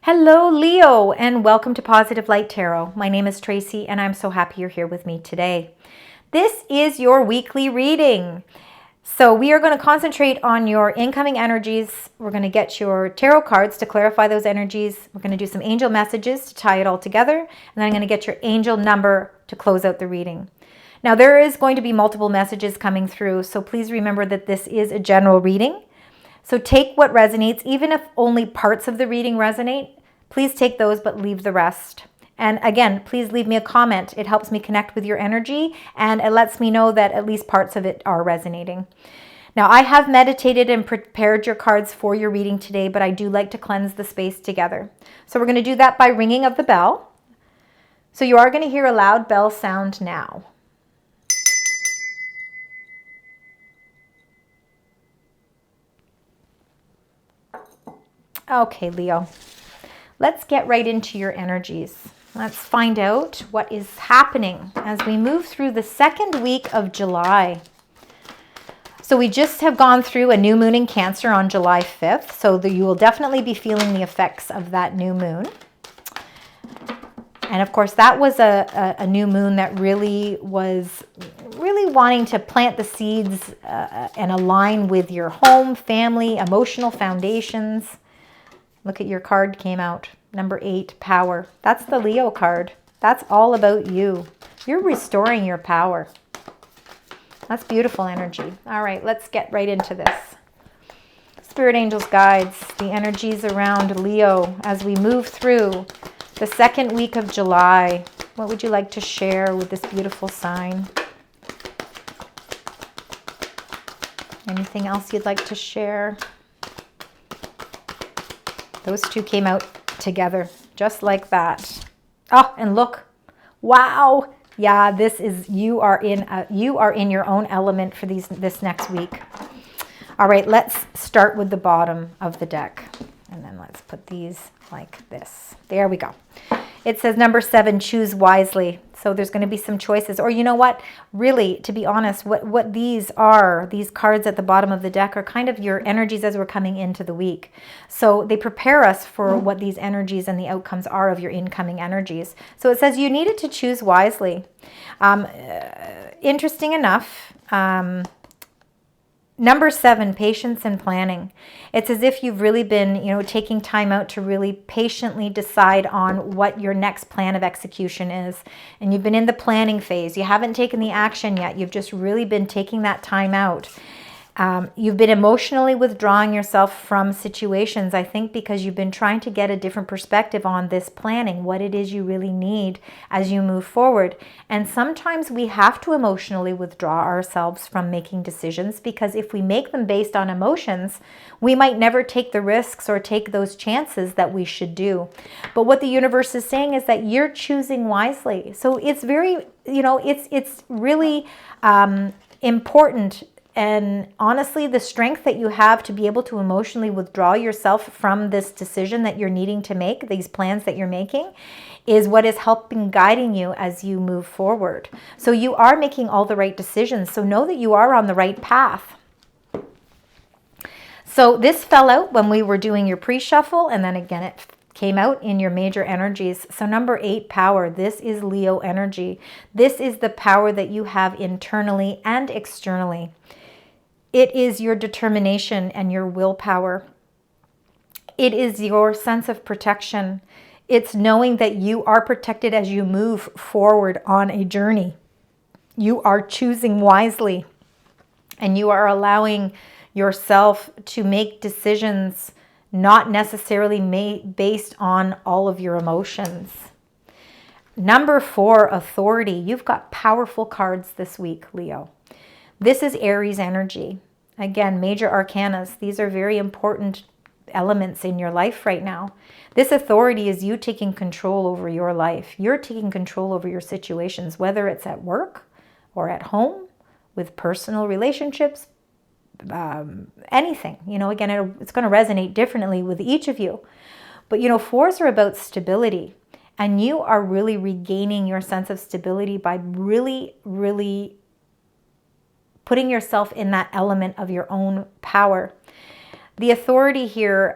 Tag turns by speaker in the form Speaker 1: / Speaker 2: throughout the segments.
Speaker 1: Hello, Leo, and welcome to Positive Light Tarot. My name is Tracy, and I'm so happy you're here with me today. This is your weekly reading. So we are going to concentrate on your incoming energies. We're going to get your tarot cards to clarify those energies. We're going to do some angel messages to tie it all together. And then I'm going to get your angel number to close out the reading. Now, there is going to be multiple messages coming through, so please remember that this is a general reading. So take what resonates, even if only parts of the reading resonate. Please take those, but leave the rest. And again, please leave me a comment. It helps me connect with your energy, and it lets me know that at least parts of it are resonating. Now, I have meditated and prepared your cards for your reading today, but I do like to cleanse the space together. So we're going to do that by ringing of the bell. So you are going to hear a loud bell sound now. Okay, Leo, let's get right into your energies. Let's find out what is happening as we move through the second week of July. So we just have gone through a new moon in Cancer on July 5th, so you will definitely be feeling the effects of that new moon. And of course, that was a new moon that really was wanting to plant the seeds and align with your home, family, emotional foundations. Look at your card came out. Number 8, power. That's the Leo card. That's all about you. You're restoring your power. That's beautiful energy. All right, let's get right into this. Spirit angels, guides, the energies around Leo as we move through the second week of July. What would you like to share with this beautiful sign? Anything else you'd like to share? Those two came out together, just like that. Oh, and look. Wow. Yeah, this is, you are in your own element for this next week. All right, let's start with the bottom of the deck. And then let's put these like this. There we go. It says number 7, choose wisely. So there's going to be some choices. Or you know what? Really, to be honest, what these are, these cards at the bottom of the deck are kind of your energies as we're coming into the week. So they prepare us for what these energies and the outcomes are of your incoming energies. So it says you needed to choose wisely. Interesting enough, number 7, patience and planning. It's as if you've really been, taking time out to really patiently decide on what your next plan of execution is. And you've been in the planning phase. You haven't taken the action yet. You've just really been taking that time out. You've been emotionally withdrawing yourself from situations, I think, because you've been trying to get a different perspective on this planning, what it is you really need as you move forward. And sometimes we have to emotionally withdraw ourselves from making decisions, because if we make them based on emotions, we might never take the risks or take those chances that we should do. But what the universe is saying is that you're choosing wisely. So it's very, it's really important. And honestly, the strength that you have to be able to emotionally withdraw yourself from this decision that you're needing to make, these plans that you're making, is what is helping guiding you as you move forward. So you are making all the right decisions. So know that you are on the right path. So this fell out when we were doing your pre-shuffle, and then again it came out in your major energies. So number 8, power. This is Leo energy. This is the power that you have internally and externally. It is your determination and your willpower. It is your sense of protection. It's knowing that you are protected as you move forward on a journey. You are choosing wisely, and you are allowing yourself to make decisions not necessarily based on all of your emotions. Number 4, authority. You've got powerful cards this week, Leo. This is Aries energy. Again, major arcanas. These are very important elements in your life right now. This authority is you taking control over your life. You're taking control over your situations, whether it's at work or at home, with personal relationships, anything. Again, it's going to resonate differently with each of you. But, 4s are about stability. And you are really regaining your sense of stability by really, really putting yourself in that element of your own power. The authority here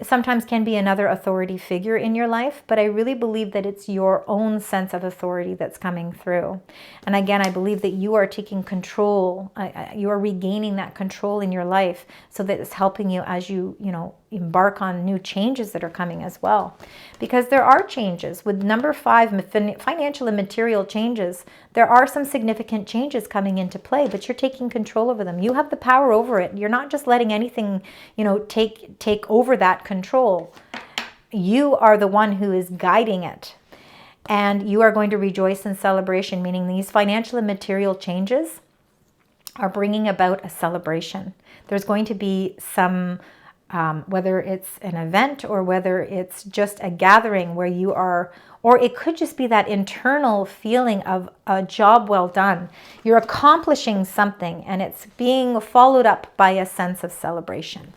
Speaker 1: sometimes can be another authority figure in your life, but I really believe that it's your own sense of authority that's coming through. And again, I believe that you are taking control, you are regaining that control in your life, so that it's helping you as you embark on new changes that are coming as well. Because there are changes. With number 5, financial and material changes, there are some significant changes coming into play, but you're taking control over them. You have the power over it. You're not just letting anything, take over that control. You are the one who is guiding it. And you are going to rejoice in celebration, meaning these financial and material changes are bringing about a celebration. There's going to be some whether it's an event or whether it's just a gathering where you are, or it could just be that internal feeling of a job well done. You're accomplishing something and it's being followed up by a sense of celebration.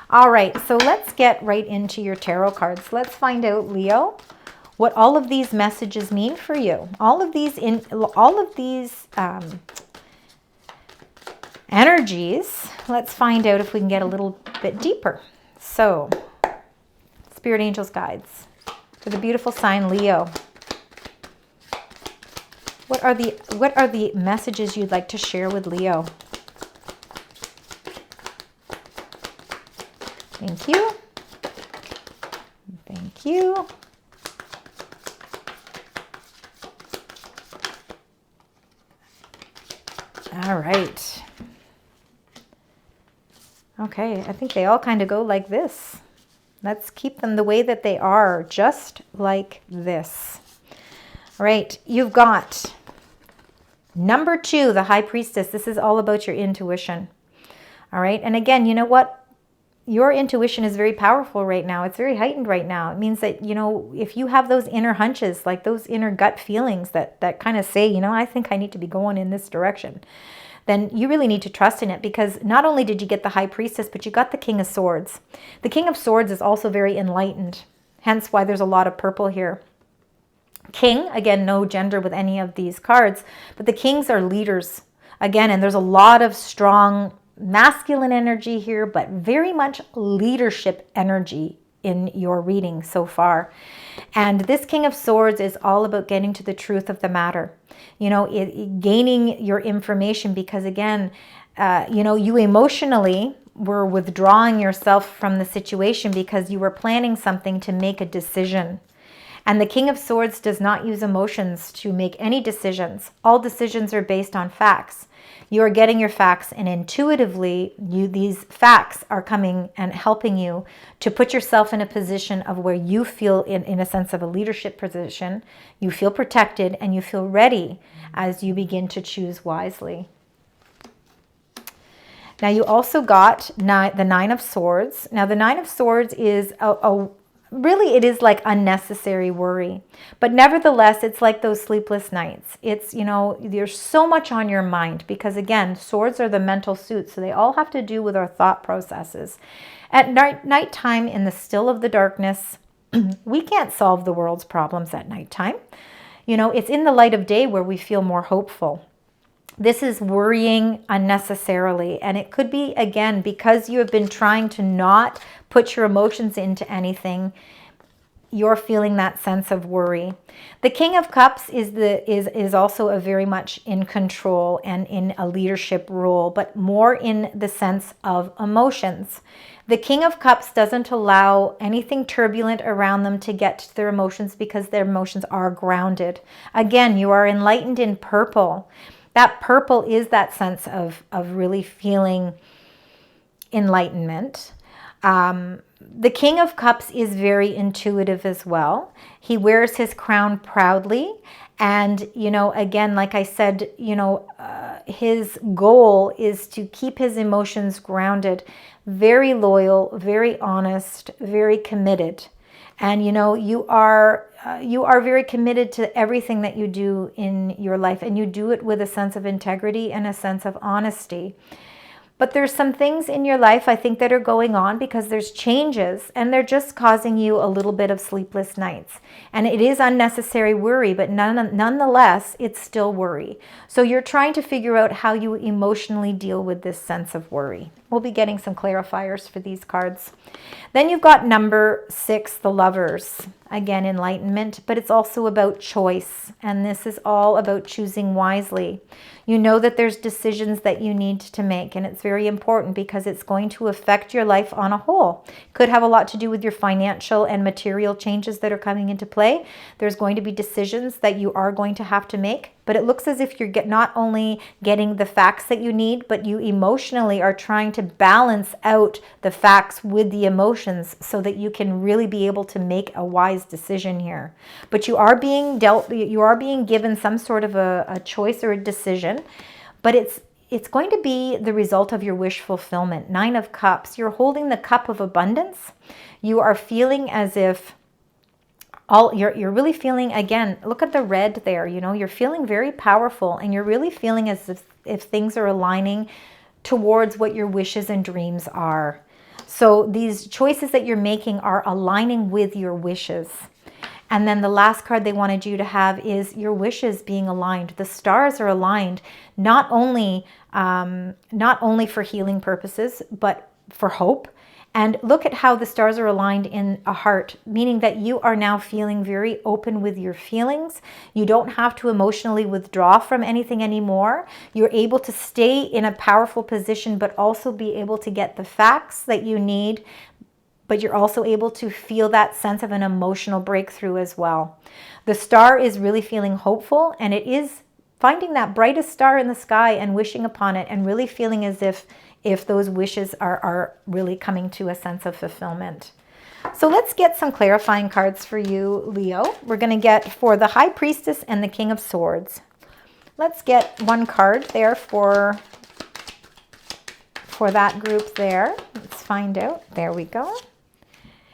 Speaker 1: All right, so let's get right into your tarot cards. Let's find out, Leo, what all of these messages mean for you. All of these energies. Let's find out if we can get a little bit deeper. So, Spirit Angels Guides for the beautiful sign Leo. What are the messages you'd like to share with Leo? Thank you. Thank you. All right. Okay, I think they all kind of go like this. Let's keep them the way that they are, just like this. All right, you've got number 2, the High Priestess. This is all about your intuition. All right, and again, you know what? Your intuition is very powerful right now. It's very heightened right now. It means that, if you have those inner hunches, like those inner gut feelings that kind of say, I think I need to be going in this direction, then you really need to trust in it, because not only did you get the High Priestess, but you got the King of Swords. The King of Swords is also very enlightened, hence why there's a lot of purple here. King, again, no gender with any of these cards, but the kings are leaders, again, and there's a lot of strong masculine energy here, but very much leadership energy in your reading so far. And this King of Swords is all about getting to the truth of the matter. Gaining your information, because again, you emotionally were withdrawing yourself from the situation because you were planning something to make a decision. And the King of Swords does not use emotions to make any decisions. All decisions are based on facts. You are getting your facts, and intuitively, these facts are coming and helping you to put yourself in a position of where you feel in a sense of a leadership position. You feel protected and you feel ready as you begin to choose wisely. Now you also got the Nine of Swords. Now the Nine of Swords is really, it is like unnecessary worry. But nevertheless, it's like those sleepless nights. It's, there's so much on your mind because, again, swords are the mental suit. So they all have to do with our thought processes. At nighttime, in the still of the darkness, we can't solve the world's problems at nighttime. It's in the light of day where we feel more hopeful. This is worrying unnecessarily, and it could be, again, because you have been trying to not put your emotions into anything, you're feeling that sense of worry. The King of Cups is also a very much in control and in a leadership role, but more in the sense of emotions. The King of Cups doesn't allow anything turbulent around them to get to their emotions because their emotions are grounded. Again, you are enlightened in purple. That purple is that sense of really feeling enlightenment. The King of Cups is very intuitive as well. He wears his crown proudly. And, again, like I said, his goal is to keep his emotions grounded, very loyal, very honest, very committed. And, you are very committed to everything that you do in your life, and you do it with a sense of integrity and a sense of honesty. But there's some things in your life, I think, that are going on because there's changes and they're just causing you a little bit of sleepless nights. And it is unnecessary worry, but nonetheless, it's still worry. So you're trying to figure out how you emotionally deal with this sense of worry. We'll be getting some clarifiers for these cards. Then you've got number 6, the Lovers. Again, enlightenment, but it's also about choice. And this is all about choosing wisely. You know that there's decisions that you need to make, and it's very important because it's going to affect your life on a whole. Could have a lot to do with your financial and material changes that are coming into play. There's going to be decisions that you are going to have to make, but it looks as if you're not only getting the facts that you need, but you emotionally are trying to balance out the facts with the emotions so that you can really be able to make a wise decision here. But you are being given some sort of a choice or a decision, but it's going to be the result of your wish fulfillment. 9 of Cups. You're holding the cup of abundance. You are feeling as if you're really feeling, again, look at the red there, you're feeling very powerful, and you're really feeling as if things are aligning towards what your wishes and dreams are. So these choices that you're making are aligning with your wishes. And then the last card they wanted you to have is your wishes being aligned. The stars are aligned, not only for healing purposes, but for hope. And look at how the stars are aligned in a heart, meaning that you are now feeling very open with your feelings. You don't have to emotionally withdraw from anything anymore. You're able to stay in a powerful position, but also be able to get the facts that you need. But you're also able to feel that sense of an emotional breakthrough as well. The star is really feeling hopeful, and it is finding that brightest star in the sky and wishing upon it and really feeling as if those wishes are really coming to a sense of fulfillment. So let's get some clarifying cards for you, Leo. We're going to get for the High Priestess and the King of Swords. Let's get one card there for that group there. Let's find out. There we go.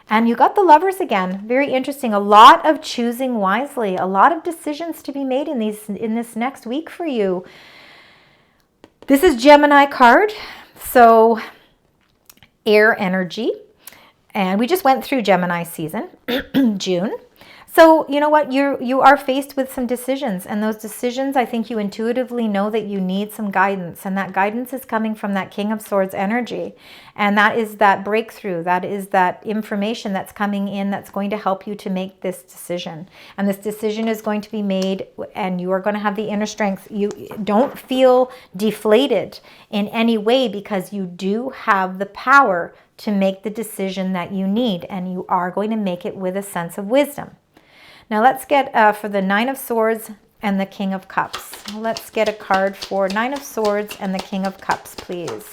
Speaker 1: And you got the Lovers again. Very interesting. A lot of choosing wisely. A lot of decisions to be made in this next week for you. This is Gemini card. So air energy. And we just went through Gemini season, June. So you know what? You are faced with some decisions, and those decisions, I think you intuitively know that you need some guidance, and that guidance is coming from that King of Swords energy. And that is that breakthrough. That is that information that's coming in that's going to help you to make this decision. And this decision is going to be made, and you are going to have the inner strength. You don't feel deflated in any way because you do have the power to make the decision that you need, and you are going to make it with a sense of wisdom. Now let's get for the 9 of Swords and the King of Cups. Let's get a card for 9 of Swords and the King of Cups, please.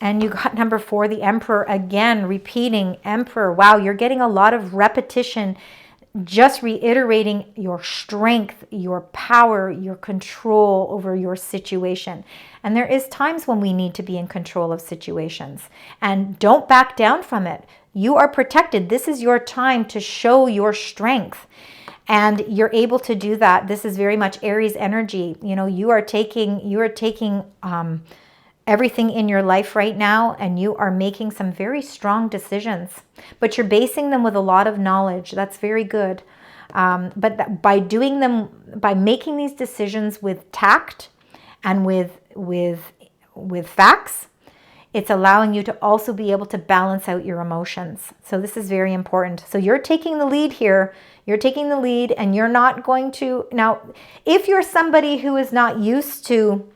Speaker 1: And you got number 4, the Emperor, again, repeating Emperor. Wow, you're getting a lot of repetition, just reiterating your strength, your power, your control over your situation. And there is times when we need to be in control of situations. And don't back down from it. You are protected. This is your time to show your strength. And you're able to do that. This is very much Aries energy. You are taking everything in your life right now, and you are making some very strong decisions. But you're basing them with a lot of knowledge. That's very good. But by doing them, by making these decisions with tact and with facts, it's allowing you to also be able to balance out your emotions. So this is very important. So you're taking the lead here. You're taking the lead, and you're not going to... Now, if you're somebody who is not used to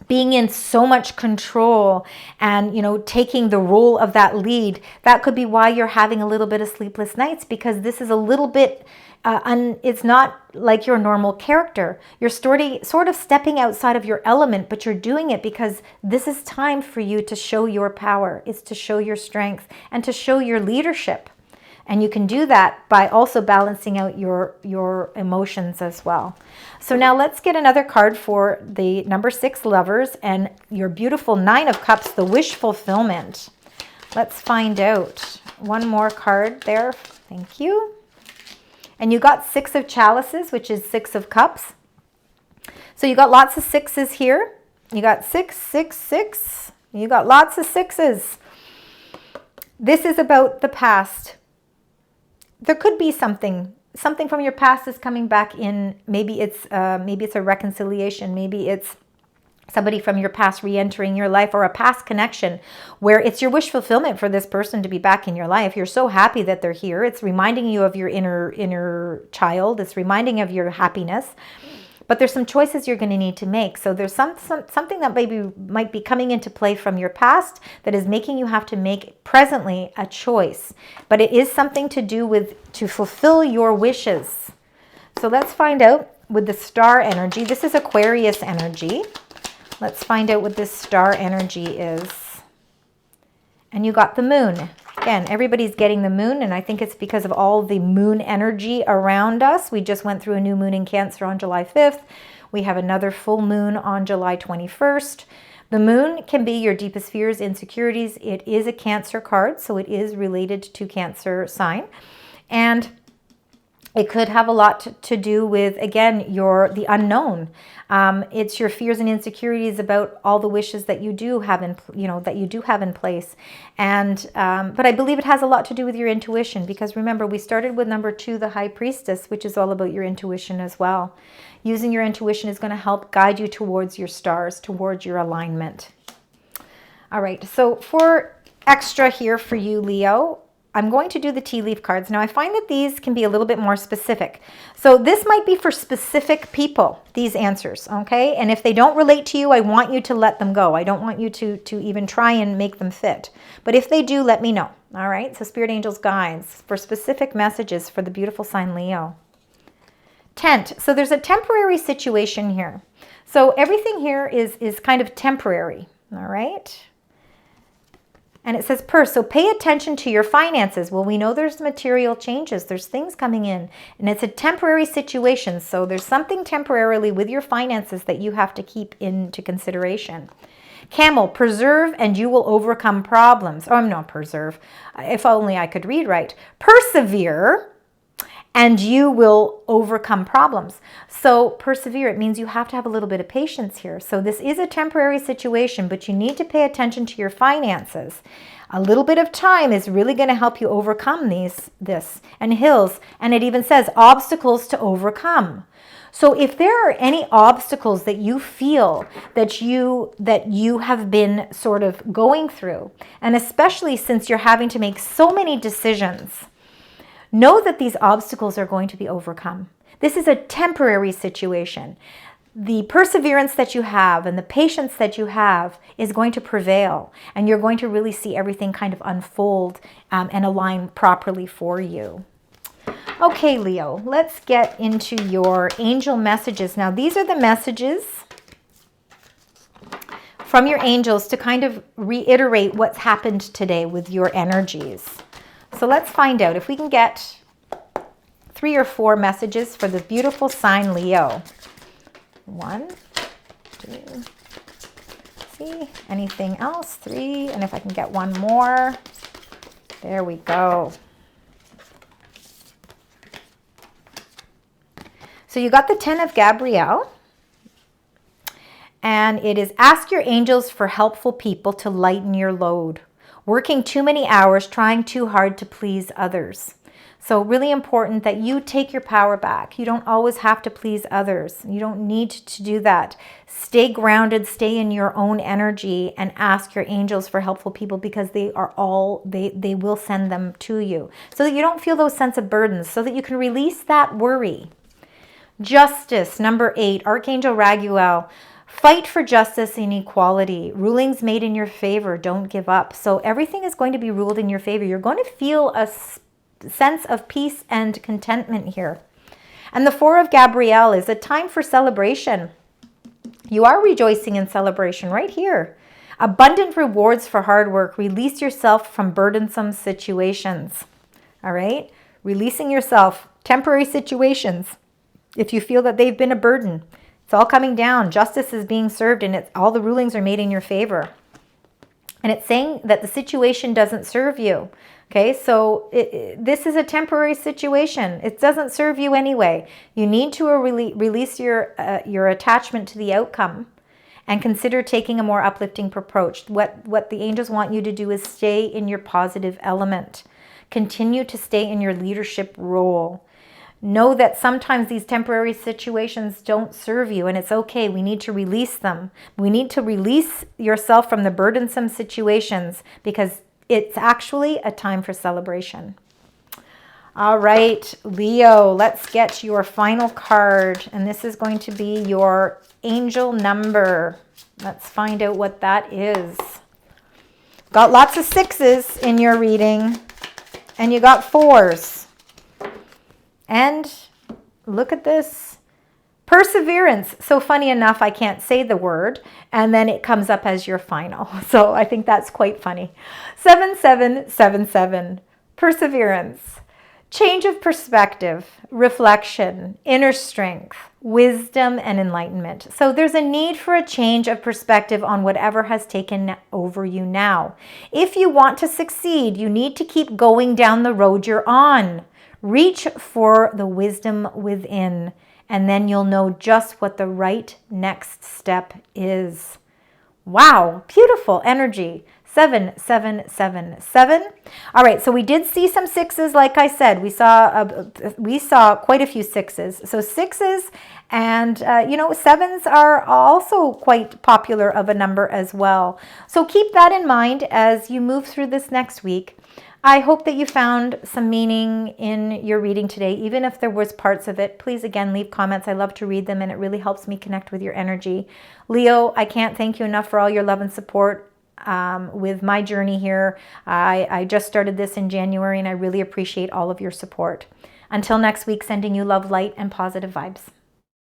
Speaker 1: being in so much control and, taking the role of that lead, that could be why you're having a little bit of sleepless nights, because this is a little bit... it's not like your normal character. You're sort of stepping outside of your element, but you're doing it because this is time for you to show your power. It's to show your strength and to show your leadership. And you can do that by also balancing out your emotions as well. So now let's get another card for the number 6 Lovers and your beautiful 9 of Cups, the wish fulfillment. Let's find out. One more card there. Thank you. And you got 6 of Chalices, which is 6 of Cups. So you got lots of 6s here. You got 6, 6, 6. You got lots of sixes. This is about the past. There could be something from your past is coming back in. Maybe it's a reconciliation. Maybe it's somebody from your past re-entering your life, or a past connection where it's your wish fulfillment for this person to be back in your life. You're so happy that they're here. It's reminding you of your inner child. It's reminding of your happiness. But there's some choices you're going to need to make. So there's something that might be coming into play from your past that is making you have to make presently a choice. But it is something to do with to fulfill your wishes. So let's find out with the star energy. This is Aquarius energy. Let's find out what this star energy is. And you got the moon. Again, everybody's getting the moon, and I think it's because of all the moon energy around us. We just went through a new moon in Cancer on July 5th. We have another full moon on July 21st. The moon can be your deepest fears, insecurities. It is a Cancer card, so it is related to Cancer sign. And it could have a lot to do with, again, the unknown. It's your fears and insecurities about all the wishes that you do have in place. And but I believe it has a lot to do with your intuition, because remember, we started with number 2, the High Priestess, which is all about your intuition as well. Using your intuition is going to help guide you towards your stars, towards your alignment. All right, so for extra here for you, Leo, I'm going to do the tea leaf cards. Now, I find that these can be a little bit more specific. So this might be for specific people, these answers, okay? And if they don't relate to you, I want you to let them go. I don't want you to even try and make them fit. But if they do, let me know, all right? So Spirit Angels Guides for specific messages for the beautiful sign Leo. Tent. So there's a temporary situation here. So everything here is kind of temporary, all right? And it says purse, so pay attention to your finances. Well, we know there's material changes. There's things coming in, and it's a temporary situation. So there's something temporarily with your finances that you have to keep into consideration. Camel, preserve and you will overcome problems. Oh, I'm not preserve. If only I could read right. Persevere and you will overcome problems. So persevere, it means you have to have a little bit of patience here. So this is a temporary situation, but you need to pay attention to your finances. A little bit of time is really going to help you overcome this. And hills, and it even says obstacles to overcome. So if there are any obstacles that you feel that you have been sort of going through, and especially since you're having to make so many decisions, know that these obstacles are going to be overcome. This is a temporary situation. The perseverance that you have and the patience that you have is going to prevail, and you're going to really see everything kind of unfold and align properly for you. Okay, Leo, let's get into your angel messages. Now, these are the messages from your angels to kind of reiterate what's happened today with your energies. So let's find out if we can get 3 or 4 messages for the beautiful sign Leo. 1, 2, see, anything else? 3, and if I can get one more. There we go. So you got the 10 of Gabrielle. And it is ask your angels for helpful people to lighten your load. Working too many hours, trying too hard to please others. So really important that you take your power back. You don't always have to please others. You don't need to do that. Stay grounded, stay in your own energy, and ask your angels for helpful people, because they will send them to you. So that you don't feel those sense of burdens, so that you can release that worry. Justice, number 8, Archangel Raguel. Fight for justice and equality. Rulings made in your favor. Don't give up. So everything is going to be ruled in your favor. You're going to feel a sense of peace and contentment here. And the 4 of Gabrielle is a time for celebration. You are rejoicing in celebration right here. Abundant rewards for hard work. Release yourself from burdensome situations. All right? Releasing yourself. Temporary situations. If you feel that they've been a burden. It's all coming down. Justice is being served, and all the rulings are made in your favor. And it's saying that the situation doesn't serve you. Okay, so this is a temporary situation. It doesn't serve you anyway. You need to release your attachment to the outcome and consider taking a more uplifting approach. What the angels want you to do is stay in your positive element. Continue to stay in your leadership role. Know that sometimes these temporary situations don't serve you, and it's okay. We need to release them. We need to release yourself from the burdensome situations because it's actually a time for celebration. All right, Leo, let's get your final card, and this is going to be your angel number. Let's find out what that is. Got lots of 6s in your reading, and you got 4s. And look at this. Perseverance. So funny enough, I can't say the word, and then it comes up as your final. So I think that's quite funny. 7777. Perseverance. Change of perspective, reflection, inner strength, wisdom, and enlightenment. So there's a need for a change of perspective on whatever has taken over you now. If you want to succeed, you need to keep going down the road you're on. Reach for the wisdom within, and then you'll know just what the right next step is. Wow, beautiful energy. 7777. All right, so we did see some 6s. Like I said, we saw quite a few 6s. So 6s and 7s are also quite popular of a number as well. So keep that in mind as you move through this next week. I hope that you found some meaning in your reading today, even if there was parts of it. Please, again, leave comments. I love to read them, and it really helps me connect with your energy. Leo, I can't thank you enough for all your love and support with my journey here. I just started this in January, and I really appreciate all of your support. Until next week, sending you love, light, and positive vibes.